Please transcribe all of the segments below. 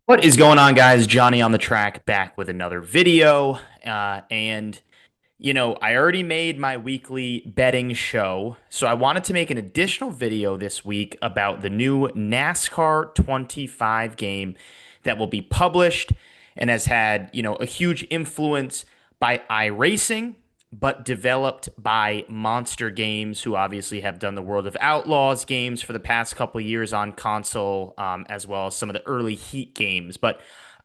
What is going on, guys? Johnny on the track back with another video. I already made my weekly betting show, so I wanted to make an additional video this week about the new NASCAR 25 game that will be published and has had, a huge influence by iRacing, but developed by Monster Games, who obviously have done the World of Outlaws games for the past couple of years on console, as well as some of the early Heat games. But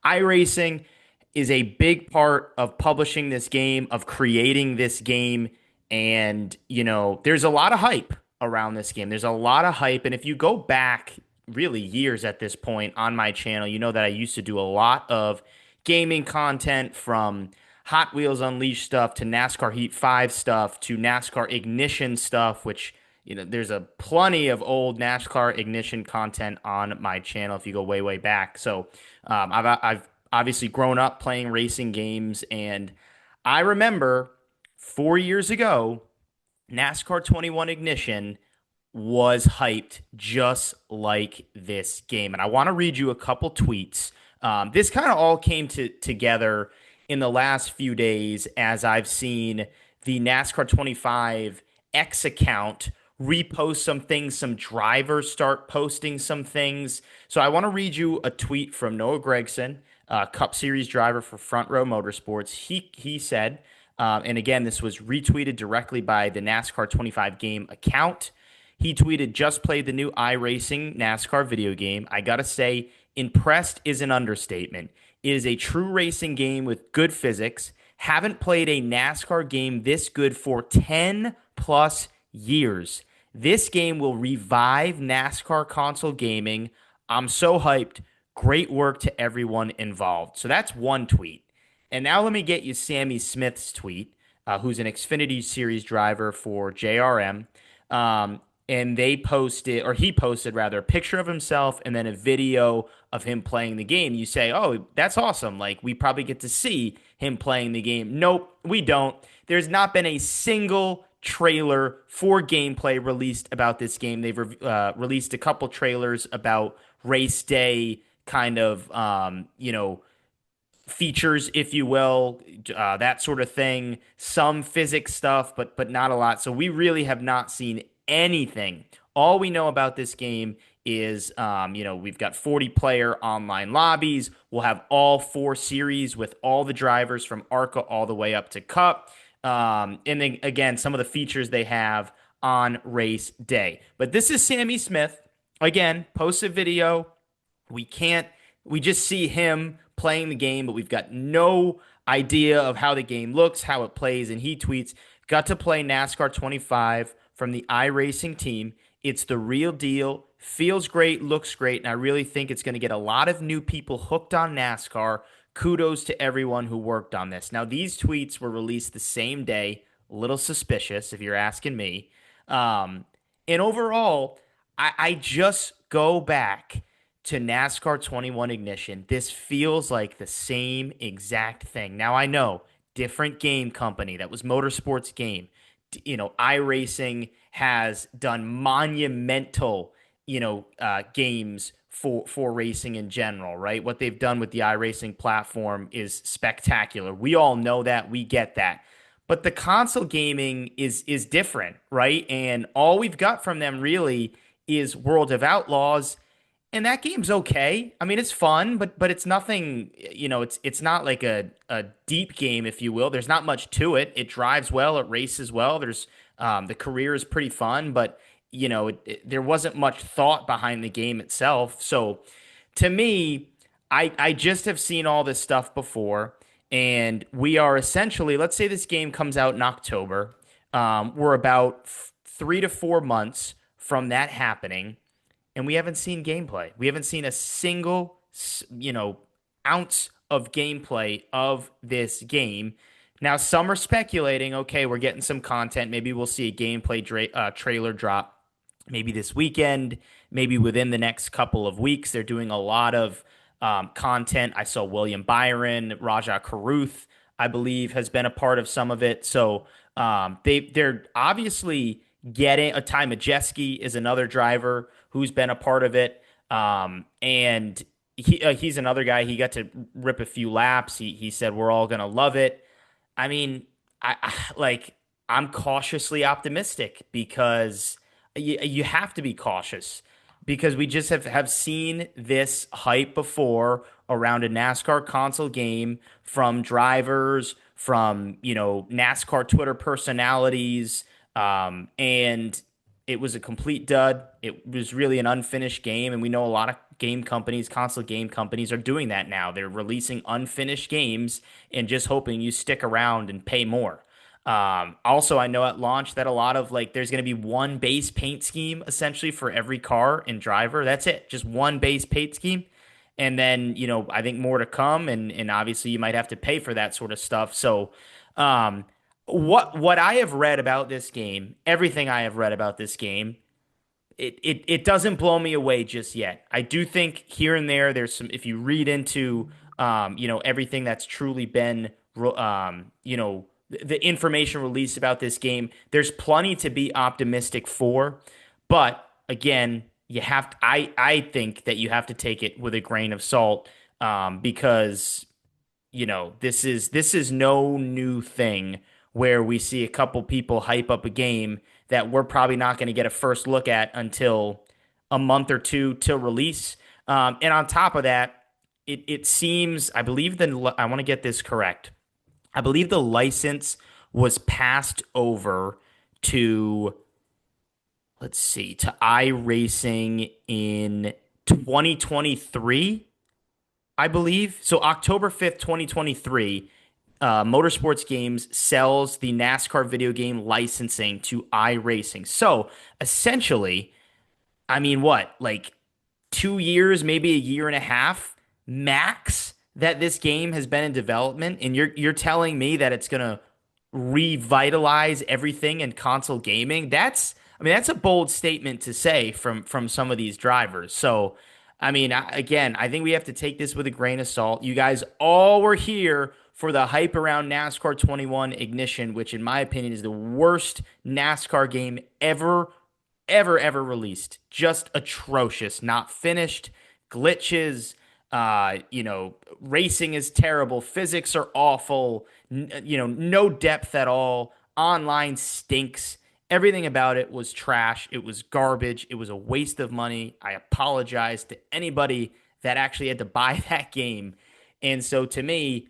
iRacing is a big part of publishing this game, of creating this game. And, there's a lot of hype around this game. There's a lot of hype. And if you go back really years at this point on my channel, you know that I used to do a lot of gaming content from Hot Wheels Unleashed stuff to NASCAR Heat 5 stuff to NASCAR Ignition stuff, which there's a plenty of old NASCAR Ignition content on my channel if you go way back. So I've obviously grown up playing racing games, and I remember 4 years ago, NASCAR 21 Ignition was hyped just like this game. And I want to read you a couple tweets. This kind of all came together in the last few days as I've seen the NASCAR 25 X account repost some things, some drivers start posting some things. So I want to read you a tweet from Noah Gregson, Cup Series driver for Front Row Motorsports. He said, and again, this was retweeted directly by the NASCAR 25 game account. He tweeted, just played the new iRacing NASCAR video game. I gotta say, impressed is an understatement. It is a true racing game with good physics. Haven't played a NASCAR game this good for 10 plus years. This game will revive NASCAR console gaming. I'm so hyped. Great work to everyone involved. So that's one tweet. And now let me get you Sammy Smith's tweet, who's an Xfinity Series driver for JRM. And they posted, or he posted rather, a picture of himself and then a video of him playing the game. You say, oh, that's awesome. Like, we probably get to see him playing the game. Nope, we don't. There's not been a single trailer for gameplay released about this game. They've released a couple trailers about race day kind of, features, if you will, that sort of thing. Some physics stuff, but not a lot. So we really have not seen anything. All we know about this game is, we've got 40-player online lobbies. We'll have all four series with all the drivers from ARCA all the way up to Cup. And then again, some of the features they have on race day. But this is Sammy Smith. Again, post a video. We just see him playing the game, but we've got no idea of how the game looks, how it plays. And he tweets, got to play NASCAR 25 from the iRacing team. It's the real deal. Feels great, looks great, and I really think it's going to get a lot of new people hooked on NASCAR. Kudos to everyone who worked on this. Now, these tweets were released the same day. A little suspicious, if you're asking me. And overall, I just go back to NASCAR 21 Ignition. This feels like the same exact thing. Now, I know, different game company. That was Motorsports Game. iRacing has done monumental, games for racing in general, right? What they've done with the iRacing platform is spectacular. We all know that. We get that. But the console gaming is different, right? And all we've got from them really is World of Outlaws, and that game's okay. I mean, it's fun, but it's nothing, it's not like a deep game, if you will. There's not much to it. It drives well, it races well. There's the career is pretty fun, but there wasn't much thought behind the game itself. So to me, I just have seen all this stuff before, and we are essentially, let's say this game comes out in October. We're about 3 to 4 months from that happening, and we haven't seen gameplay. We haven't seen a single, ounce of gameplay of this game. Now, some are speculating, okay, we're getting some content. Maybe we'll see a gameplay trailer drop maybe this weekend, maybe within the next couple of weeks. They're doing a lot of content. I saw William Byron, Raja Karuth, I believe, has been a part of some of it. So they're obviously getting a Ty Majeski is another driver who's been a part of it. And he's another guy. He got to rip a few laps. He said we're all gonna love it. I mean, like I'm cautiously optimistic because you have to be cautious because we just have seen this hype before around a NASCAR console game from drivers, from NASCAR Twitter personalities, and it was a complete dud. It was really an unfinished game, and we know a lot of game companies, console game companies, are doing that now. They're releasing unfinished games and just hoping you stick around and pay more. Also, I know at launch that a lot of like there's going to be one base paint scheme essentially for every car and driver. That's it, just one base paint scheme. And then, I think more to come, and obviously you might have to pay for that sort of stuff. So, what I have read about this game, everything I have read about this game, it doesn't blow me away just yet. I do think here and there's some, if you read into everything that's truly been the information released about this game, there's plenty to be optimistic for. But again, I think that you have to take it with a grain of salt, because this is no new thing where we see a couple people hype up a game that we're probably not going to get a first look at until a month or two till release. And on top of that, it seems, I believe I want to get this correct. I believe the license was passed over to, let's see, to iRacing in 2023, I believe. So October 5th, 2023, Motorsports Games sells the NASCAR video game licensing to iRacing. So essentially, I mean, what, like 2 years, maybe a year and a half max that this game has been in development, and you're telling me that it's gonna revitalize everything in console gaming? That's a bold statement to say from some of these drivers. So, I mean, again, I think we have to take this with a grain of salt. You guys all were here for the hype around NASCAR 21 Ignition, which in my opinion is the worst NASCAR game ever released. Just atrocious, not finished, glitches, racing is terrible, physics are awful, no depth at all, online stinks. Everything about it was trash. It was garbage. It was a waste of money. I apologize to anybody that actually had to buy that game. And so to me,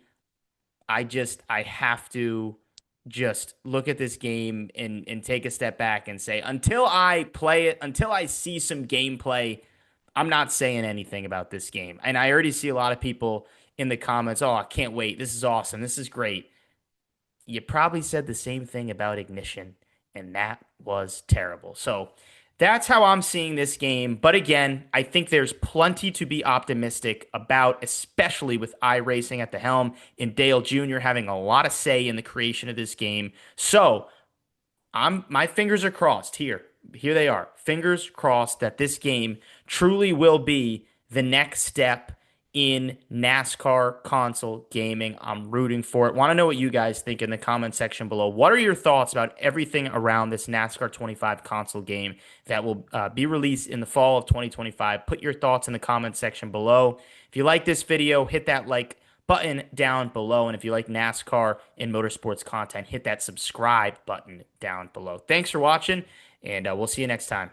I have to just look at this game and take a step back and say, until I play it, until I see some gameplay, I'm not saying anything about this game. And I already see a lot of people in the comments, oh, I can't wait. This is awesome. This is great. You probably said the same thing about Ignition, and that was terrible. So that's how I'm seeing this game. But again, I think there's plenty to be optimistic about, especially with iRacing at the helm and Dale Jr. having a lot of say in the creation of this game. So my fingers are crossed here. Here they are. Fingers crossed that this game truly will be the next step in NASCAR console gaming. I'm rooting for it. Want to know what you guys think in the comment section below. What are your thoughts about everything around this NASCAR 25 console game that will be released in the fall of 2025? Put your thoughts in the comment section below. If you like this video, hit that like button down below. And if you like NASCAR and motorsports content, hit that subscribe button down below. Thanks for watching, and we'll see you next time.